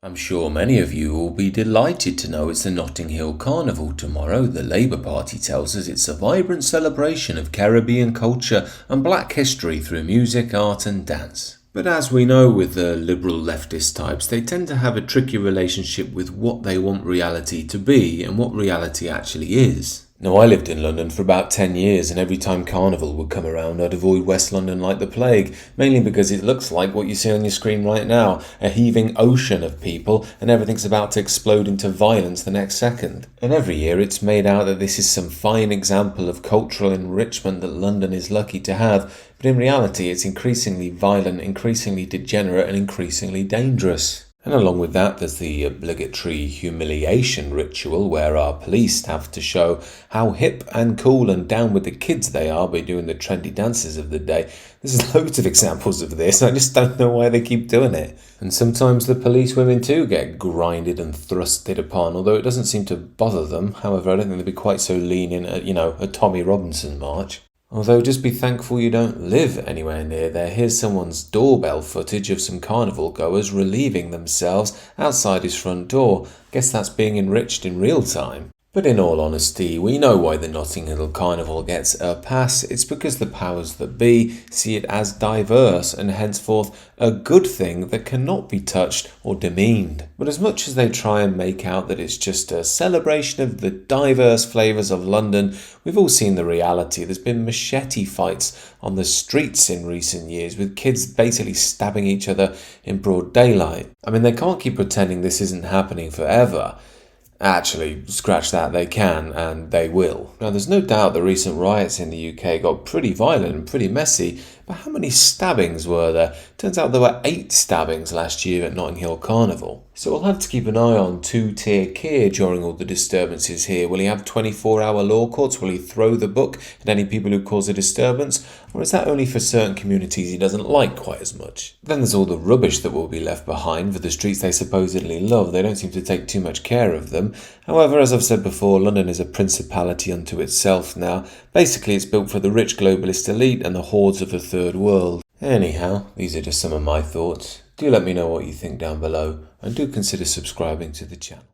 I'm sure many of you will be delighted to know it's the Notting Hill Carnival tomorrow. The Labour Party tells us it's a vibrant celebration of Caribbean culture and black history through music, art and dance. But as we know with the liberal leftist types, they tend to have a tricky relationship with what they want reality to be and what reality actually is. Now, I lived in London for about 10 years, and every time Carnival would come around, I'd avoid West London like the plague, mainly because it looks like what you see on your screen right now, a heaving ocean of people, and everything's about to explode into violence the next second. And every year it's made out that this is some fine example of cultural enrichment that London is lucky to have, but in reality it's increasingly violent, increasingly degenerate, and increasingly dangerous. And along with that, there's the obligatory humiliation ritual where our police have to show how hip and cool and down with the kids they are by doing the trendy dances of the day. There's loads of examples of this. I just don't know why they keep doing it. And sometimes the police women too get grinded and thrusted upon, although it doesn't seem to bother them. However, I don't think they'd be quite so lenient at, a Tommy Robinson march. Although just be thankful you don't live anywhere near there. Here's someone's doorbell footage of some carnival goers relieving themselves outside his front door. Guess that's being enriched in real time. But in all honesty, we know why the Notting Hill Carnival gets a pass. It's because the powers that be see it as diverse and henceforth a good thing that cannot be touched or demeaned. But as much as they try and make out that it's just a celebration of the diverse flavours of London, we've all seen the reality. There's been machete fights on the streets in recent years with kids basically stabbing each other in broad daylight. I mean, they can't keep pretending this isn't happening forever. Actually, scratch that, they can and they will. Now, there's no doubt the recent riots in the UK got pretty violent and pretty messy, but how many stabbings were there? Turns out there were 8 stabbings last year at Notting Hill Carnival. So we'll have to keep an eye on two-tier Keir during all the disturbances here. Will he have 24-hour law courts? Will he throw the book at any people who cause a disturbance? Or is that only for certain communities he doesn't like quite as much? Then there's all the rubbish that will be left behind for the streets they supposedly love. They don't seem to take too much care of them. However, as I've said before, London is a principality unto itself now. Basically, it's built for the rich globalist elite and the hordes of the third world. Anyhow, these are just some of my thoughts. Do let me know what you think down below, and do consider subscribing to the channel.